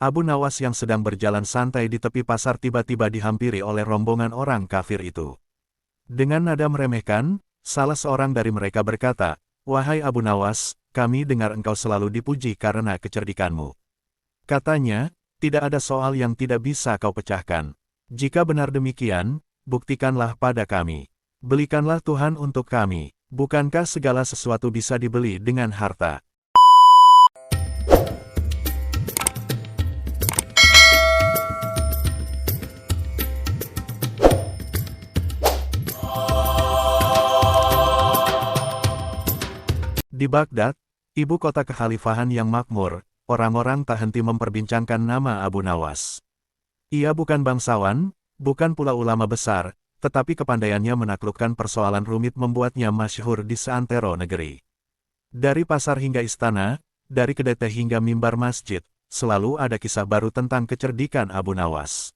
Abu Nawas yang sedang berjalan santai di tepi pasar tiba-tiba dihampiri oleh rombongan orang kafir itu. Dengan nada meremehkan, salah seorang dari mereka berkata, "Wahai Abu Nawas, kami dengar engkau selalu dipuji karena kecerdikanmu." Katanya, "Tidak ada soal yang tidak bisa kau pecahkan. Jika benar demikian, buktikanlah pada kami. Belikanlah Tuhan untuk kami. Bukankah segala sesuatu bisa dibeli dengan harta?" Di Baghdad, ibu kota kekhalifahan yang makmur, orang-orang tak henti memperbincangkan nama Abu Nawas. Ia bukan bangsawan, bukan pula ulama besar, tetapi kepandaiannya menaklukkan persoalan rumit membuatnya masyhur di seantero negeri. Dari pasar hingga istana, dari kedai teh hingga mimbar masjid, selalu ada kisah baru tentang kecerdikan Abu Nawas.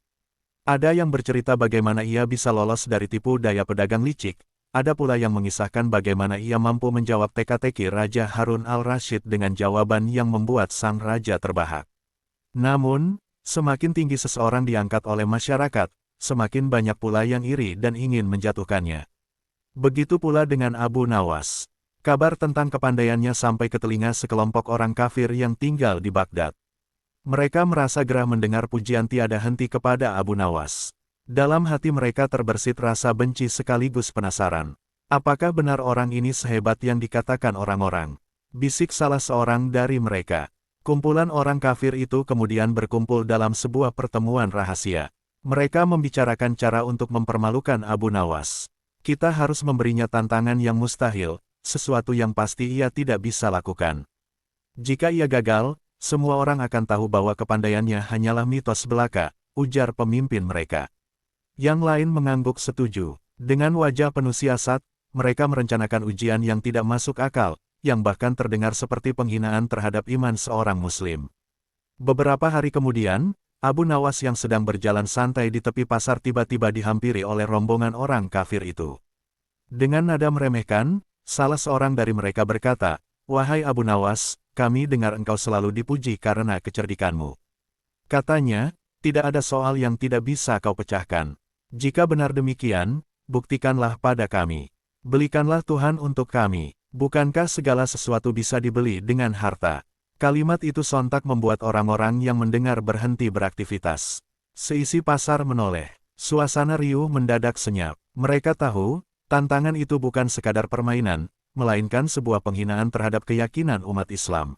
Ada yang bercerita bagaimana ia bisa lolos dari tipu daya pedagang licik, ada pula yang mengisahkan bagaimana ia mampu menjawab teka-teki Raja Harun al-Rasyid dengan jawaban yang membuat sang raja terbahak. Namun, semakin tinggi seseorang diangkat oleh masyarakat, semakin banyak pula yang iri dan ingin menjatuhkannya. Begitu pula dengan Abu Nawas. Kabar tentang kepandaiannya sampai ke telinga sekelompok orang kafir yang tinggal di Baghdad. Mereka merasa gerah mendengar pujian tiada henti kepada Abu Nawas. Dalam hati mereka terbersit rasa benci sekaligus penasaran. Apakah benar orang ini sehebat yang dikatakan orang-orang? Bisik salah seorang dari mereka. Kumpulan orang kafir itu kemudian berkumpul dalam sebuah pertemuan rahasia. Mereka membicarakan cara untuk mempermalukan Abu Nawas. Kita harus memberinya tantangan yang mustahil, sesuatu yang pasti ia tidak bisa lakukan. Jika ia gagal, semua orang akan tahu bahwa kepandaiannya hanyalah mitos belaka, ujar pemimpin mereka. Yang lain mengangguk setuju. Dengan wajah penuh siasat, mereka merencanakan ujian yang tidak masuk akal, yang bahkan terdengar seperti penghinaan terhadap iman seorang muslim. Beberapa hari kemudian, Abu Nawas yang sedang berjalan santai di tepi pasar tiba-tiba dihampiri oleh rombongan orang kafir itu. Dengan nada meremehkan, salah seorang dari mereka berkata, "Wahai Abu Nawas, kami dengar engkau selalu dipuji karena kecerdikanmu." Katanya, "Tidak ada soal yang tidak bisa kau pecahkan. Jika benar demikian, buktikanlah pada kami. Belikanlah Tuhan untuk kami. Bukankah segala sesuatu bisa dibeli dengan harta?" Kalimat itu sontak membuat orang-orang yang mendengar berhenti beraktivitas. Seisi pasar menoleh. Suasana riuh mendadak senyap. Mereka tahu, tantangan itu bukan sekadar permainan, melainkan sebuah penghinaan terhadap keyakinan umat Islam.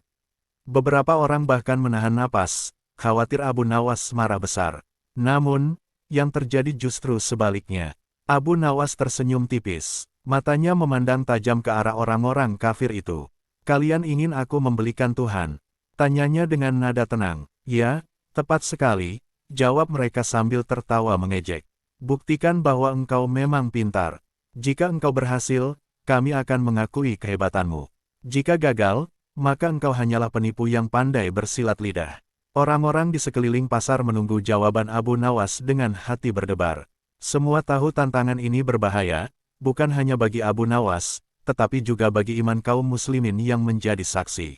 Beberapa orang bahkan menahan napas, khawatir Abu Nawas marah besar. Namun, yang terjadi justru sebaliknya. Abu Nawas tersenyum tipis. Matanya memandang tajam ke arah orang-orang kafir itu. "Kalian ingin aku membelikan Tuhan?" Tanyanya dengan nada tenang. "Ya, tepat sekali," jawab mereka sambil tertawa mengejek. "Buktikan bahwa engkau memang pintar. Jika engkau berhasil, kami akan mengakui kehebatanmu. Jika gagal, maka engkau hanyalah penipu yang pandai bersilat lidah." Orang-orang di sekeliling pasar menunggu jawaban Abu Nawas dengan hati berdebar. Semua tahu tantangan ini berbahaya, bukan hanya bagi Abu Nawas, tetapi juga bagi iman kaum muslimin yang menjadi saksi.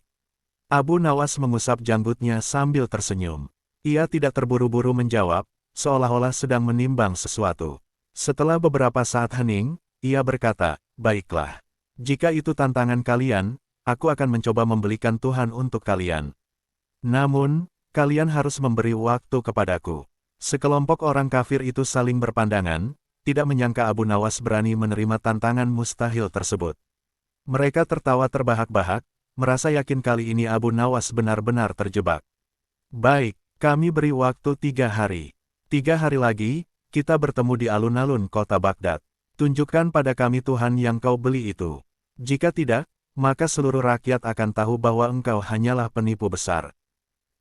Abu Nawas mengusap janggutnya sambil tersenyum. Ia tidak terburu-buru menjawab, seolah-olah sedang menimbang sesuatu. Setelah beberapa saat hening, ia berkata, "Baiklah. Jika itu tantangan kalian, aku akan mencoba membelikan Tuhan untuk kalian. Namun, kalian harus memberi waktu kepadaku." Sekelompok orang kafir itu saling berpandangan, tidak menyangka Abu Nawas berani menerima tantangan mustahil tersebut. Mereka tertawa terbahak-bahak, merasa yakin kali ini Abu Nawas benar-benar terjebak. "Baik, kami beri waktu 3 hari. 3 hari lagi, kita bertemu di alun-alun kota Baghdad. Tunjukkan pada kami Tuhan yang kau beli itu. Jika tidak, maka seluruh rakyat akan tahu bahwa engkau hanyalah penipu besar."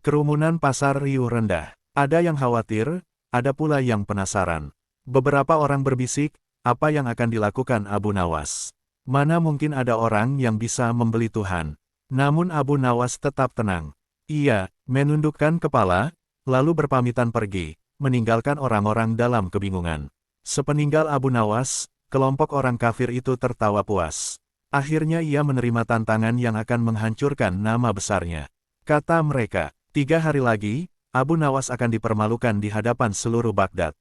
Kerumunan pasar riuh rendah. Ada yang khawatir, ada pula yang penasaran. Beberapa orang berbisik, apa yang akan dilakukan Abu Nawas? Mana mungkin ada orang yang bisa membeli Tuhan? Namun Abu Nawas tetap tenang. Ia menundukkan kepala, lalu berpamitan pergi, meninggalkan orang-orang dalam kebingungan. Sepeninggal Abu Nawas, kelompok orang kafir itu tertawa puas. Akhirnya ia menerima tantangan yang akan menghancurkan nama besarnya. Kata mereka, 3 hari lagi, Abu Nawas akan dipermalukan di hadapan seluruh Baghdad.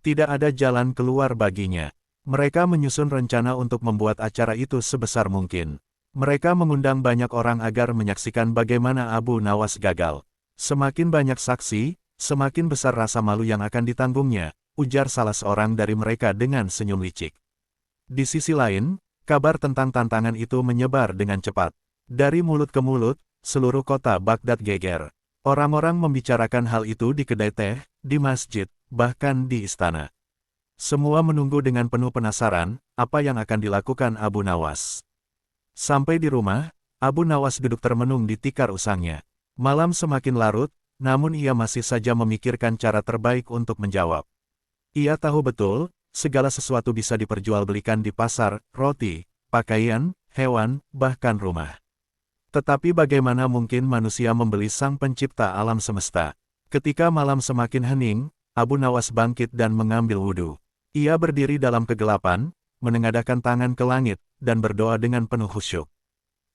Tidak ada jalan keluar baginya. Mereka menyusun rencana untuk membuat acara itu sebesar mungkin. Mereka mengundang banyak orang agar menyaksikan bagaimana Abu Nawas gagal. Semakin banyak saksi, semakin besar rasa malu yang akan ditanggungnya, ujar salah seorang dari mereka dengan senyum licik. Di sisi lain, kabar tentang tantangan itu menyebar dengan cepat. Dari mulut ke mulut, seluruh kota Baghdad geger. Orang-orang membicarakan hal itu di kedai teh, di masjid, bahkan di istana. Semua menunggu dengan penuh penasaran, apa yang akan dilakukan Abu Nawas. Sampai di rumah, Abu Nawas duduk termenung di tikar usangnya. Malam semakin larut, namun ia masih saja memikirkan cara terbaik untuk menjawab. Ia tahu betul, segala sesuatu bisa diperjualbelikan di pasar, roti, pakaian, hewan, bahkan rumah. Tetapi bagaimana mungkin manusia membeli sang pencipta alam semesta? Ketika malam semakin hening, Abu Nawas bangkit dan mengambil wudhu. Ia berdiri dalam kegelapan, menengadahkan tangan ke langit, dan berdoa dengan penuh khusyuk.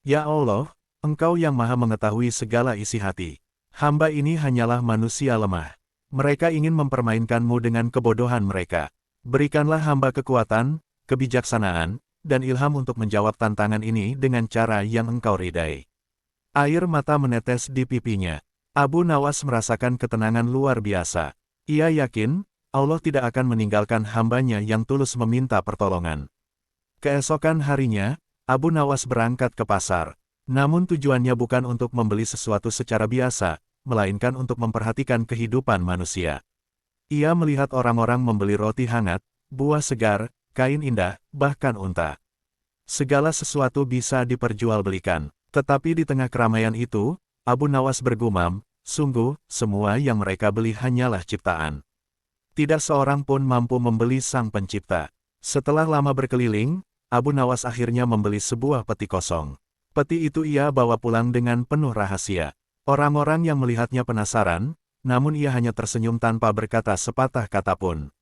Ya Allah, Engkau yang maha mengetahui segala isi hati. Hamba ini hanyalah manusia lemah. Mereka ingin mempermainkan-Mu dengan kebodohan mereka. Berikanlah hamba kekuatan, kebijaksanaan, dan ilham untuk menjawab tantangan ini dengan cara yang Engkau ridai. Air mata menetes di pipinya. Abu Nawas merasakan ketenangan luar biasa. Ia yakin, Allah tidak akan meninggalkan hambanya yang tulus meminta pertolongan. Keesokan harinya, Abu Nawas berangkat ke pasar. Namun tujuannya bukan untuk membeli sesuatu secara biasa, melainkan untuk memperhatikan kehidupan manusia. Ia melihat orang-orang membeli roti hangat, buah segar, kain indah, bahkan unta. Segala sesuatu bisa diperjualbelikan. Tetapi di tengah keramaian itu, Abu Nawas bergumam, sungguh, semua yang mereka beli hanyalah ciptaan. Tidak seorang pun mampu membeli sang pencipta. Setelah lama berkeliling, Abu Nawas akhirnya membeli sebuah peti kosong. Peti itu ia bawa pulang dengan penuh rahasia. Orang-orang yang melihatnya penasaran, namun ia hanya tersenyum tanpa berkata sepatah kata pun.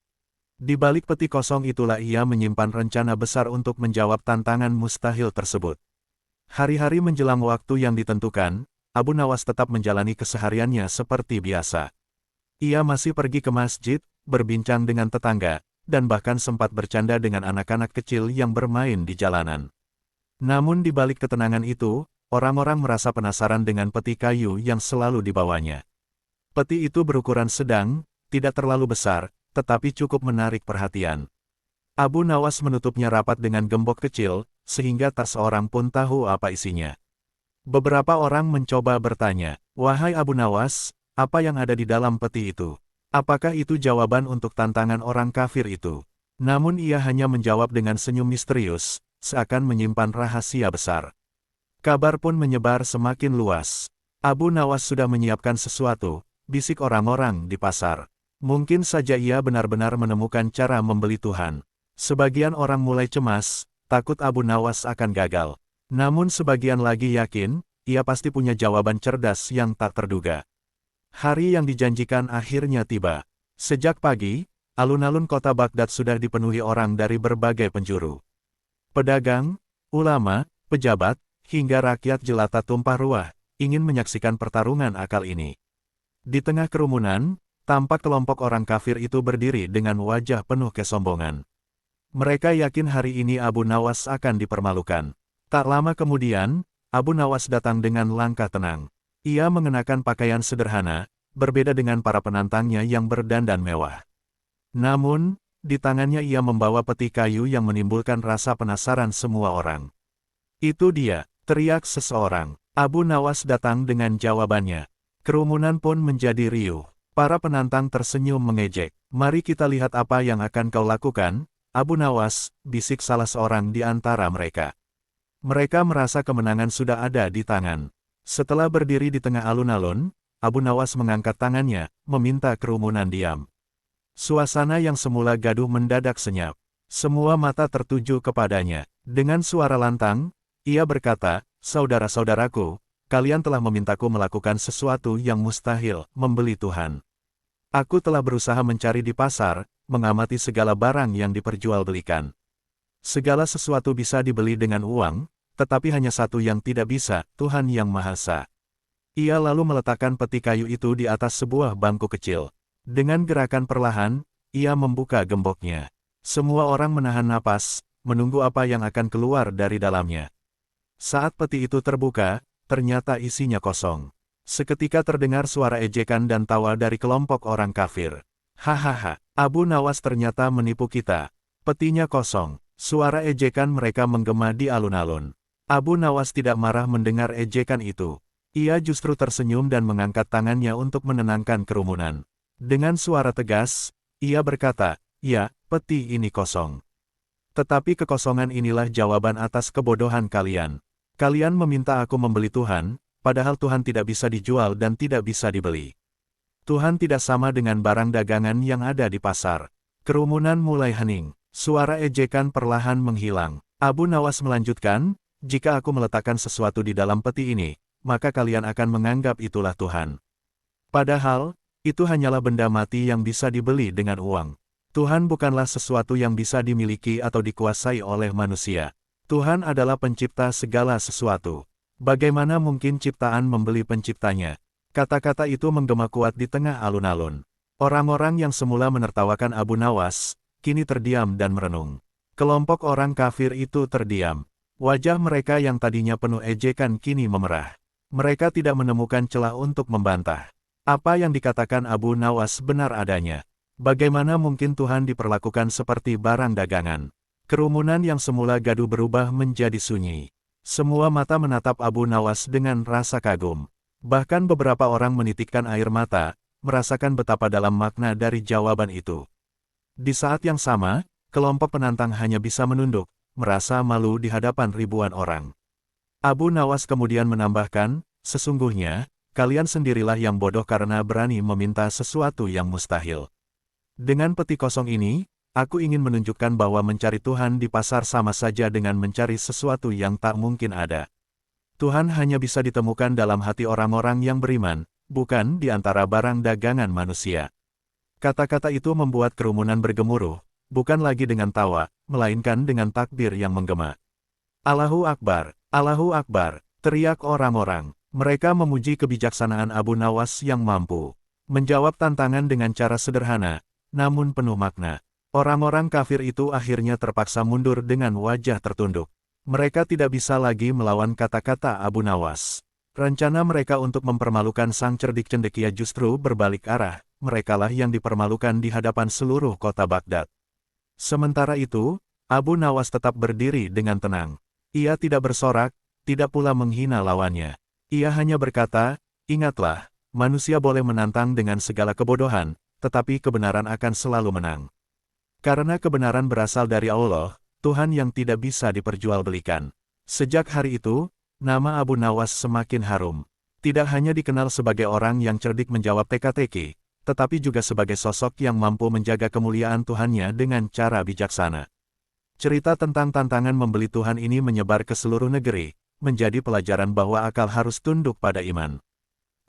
Di balik peti kosong itulah ia menyimpan rencana besar untuk menjawab tantangan mustahil tersebut. Hari-hari menjelang waktu yang ditentukan, Abu Nawas tetap menjalani kesehariannya seperti biasa. Ia masih pergi ke masjid, berbincang dengan tetangga, dan bahkan sempat bercanda dengan anak-anak kecil yang bermain di jalanan. Namun di balik ketenangan itu, orang-orang merasa penasaran dengan peti kayu yang selalu dibawanya. Peti itu berukuran sedang, tidak terlalu besar, tetapi cukup menarik perhatian. Abu Nawas menutupnya rapat dengan gembok kecil, sehingga tak seorang pun tahu apa isinya. Beberapa orang mencoba bertanya, "Wahai Abu Nawas, apa yang ada di dalam peti itu? Apakah itu jawaban untuk tantangan orang kafir itu?" Namun ia hanya menjawab dengan senyum misterius, seakan menyimpan rahasia besar. Kabar pun menyebar semakin luas. Abu Nawas sudah menyiapkan sesuatu, bisik orang-orang di pasar. Mungkin saja ia benar-benar menemukan cara membeli Tuhan. Sebagian orang mulai cemas, takut Abu Nawas akan gagal. Namun sebagian lagi yakin, ia pasti punya jawaban cerdas yang tak terduga. Hari yang dijanjikan akhirnya tiba. Sejak pagi, alun-alun kota Baghdad sudah dipenuhi orang dari berbagai penjuru. Pedagang, ulama, pejabat, hingga rakyat jelata tumpah ruah, ingin menyaksikan pertarungan akal ini. Di tengah kerumunan, tampak kelompok orang kafir itu berdiri dengan wajah penuh kesombongan. Mereka yakin hari ini Abu Nawas akan dipermalukan. Tak lama kemudian, Abu Nawas datang dengan langkah tenang. Ia mengenakan pakaian sederhana, berbeda dengan para penantangnya yang berdandan mewah. Namun, di tangannya ia membawa peti kayu yang menimbulkan rasa penasaran semua orang. "Itu dia," teriak seseorang. Abu Nawas datang dengan jawabannya. Kerumunan pun menjadi riuh. Para penantang tersenyum mengejek. "Mari kita lihat apa yang akan kau lakukan, Abu Nawas," bisik salah seorang di antara mereka. Mereka merasa kemenangan sudah ada di tangan. Setelah berdiri di tengah alun-alun, Abu Nawas mengangkat tangannya, meminta kerumunan diam. Suasana yang semula gaduh mendadak senyap. Semua mata tertuju kepadanya. Dengan suara lantang, ia berkata, "Saudara-saudaraku, kalian telah memintaku melakukan sesuatu yang mustahil, membeli Tuhan. Aku telah berusaha mencari di pasar, mengamati segala barang yang diperjualbelikan. Segala sesuatu bisa dibeli dengan uang, tetapi hanya satu yang tidak bisa, Tuhan Yang Maha Esa." Ia lalu meletakkan peti kayu itu di atas sebuah bangku kecil. Dengan gerakan perlahan, ia membuka gemboknya. Semua orang menahan napas, menunggu apa yang akan keluar dari dalamnya. Saat peti itu terbuka, ternyata isinya kosong. Seketika terdengar suara ejekan dan tawa dari kelompok orang kafir. Hahaha, Abu Nawas ternyata menipu kita. Petinya kosong. Suara ejekan mereka menggema di alun-alun. Abu Nawas tidak marah mendengar ejekan itu. Ia justru tersenyum dan mengangkat tangannya untuk menenangkan kerumunan. Dengan suara tegas, ia berkata, "Ya, peti ini kosong. Tetapi kekosongan inilah jawaban atas kebodohan kalian. Kalian meminta aku membeli Tuhan, padahal Tuhan tidak bisa dijual dan tidak bisa dibeli. Tuhan tidak sama dengan barang dagangan yang ada di pasar." Kerumunan mulai hening. Suara ejekan perlahan menghilang. Abu Nawas melanjutkan, "Jika aku meletakkan sesuatu di dalam peti ini, maka kalian akan menganggap itulah Tuhan. Padahal, itu hanyalah benda mati yang bisa dibeli dengan uang. Tuhan bukanlah sesuatu yang bisa dimiliki atau dikuasai oleh manusia. Tuhan adalah pencipta segala sesuatu. Bagaimana mungkin ciptaan membeli penciptanya?" Kata-kata itu menggema kuat di tengah alun-alun. Orang-orang yang semula menertawakan Abu Nawas, kini terdiam dan merenung. Kelompok orang kafir itu terdiam. Wajah mereka yang tadinya penuh ejekan kini memerah. Mereka tidak menemukan celah untuk membantah. Apa yang dikatakan Abu Nawas benar adanya. Bagaimana mungkin Tuhan diperlakukan seperti barang dagangan? Kerumunan yang semula gaduh berubah menjadi sunyi. Semua mata menatap Abu Nawas dengan rasa kagum. Bahkan beberapa orang menitikkan air mata, merasakan betapa dalam makna dari jawaban itu. Di saat yang sama, kelompok penantang hanya bisa menunduk, merasa malu di hadapan ribuan orang. Abu Nawas kemudian menambahkan, "Sesungguhnya, kalian sendirilah yang bodoh karena berani meminta sesuatu yang mustahil. Dengan peti kosong ini, aku ingin menunjukkan bahwa mencari Tuhan di pasar sama saja dengan mencari sesuatu yang tak mungkin ada. Tuhan hanya bisa ditemukan dalam hati orang-orang yang beriman, bukan di antara barang dagangan manusia." Kata-kata itu membuat kerumunan bergemuruh, bukan lagi dengan tawa, melainkan dengan takbir yang menggema. "Allahu Akbar, Allahu Akbar," teriak orang-orang. Mereka memuji kebijaksanaan Abu Nawas yang mampu menjawab tantangan dengan cara sederhana, namun penuh makna. Orang-orang kafir itu akhirnya terpaksa mundur dengan wajah tertunduk. Mereka tidak bisa lagi melawan kata-kata Abu Nawas. Rencana mereka untuk mempermalukan sang cerdik cendekia justru berbalik arah. Merekalah yang dipermalukan di hadapan seluruh kota Baghdad. Sementara itu, Abu Nawas tetap berdiri dengan tenang. Ia tidak bersorak, tidak pula menghina lawannya. Ia hanya berkata, "Ingatlah, manusia boleh menantang dengan segala kebodohan, tetapi kebenaran akan selalu menang. Karena kebenaran berasal dari Allah, Tuhan yang tidak bisa diperjualbelikan." Sejak hari itu, nama Abu Nawas semakin harum. Tidak hanya dikenal sebagai orang yang cerdik menjawab teka-teki, tetapi juga sebagai sosok yang mampu menjaga kemuliaan Tuhannya dengan cara bijaksana. Cerita tentang tantangan membeli Tuhan ini menyebar ke seluruh negeri, menjadi pelajaran bahwa akal harus tunduk pada iman.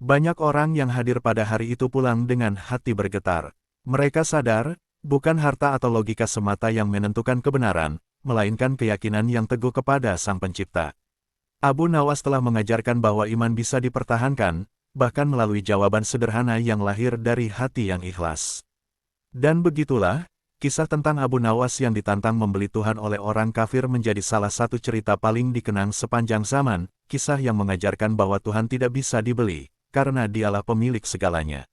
Banyak orang yang hadir pada hari itu pulang dengan hati bergetar. Mereka sadar, bukan harta atau logika semata yang menentukan kebenaran, melainkan keyakinan yang teguh kepada Sang Pencipta. Abu Nawas telah mengajarkan bahwa iman bisa dipertahankan, bahkan melalui jawaban sederhana yang lahir dari hati yang ikhlas. Dan begitulah, kisah tentang Abu Nawas yang ditantang membeli Tuhan oleh orang kafir menjadi salah satu cerita paling dikenang sepanjang zaman, kisah yang mengajarkan bahwa Tuhan tidak bisa dibeli, karena Dialah pemilik segalanya.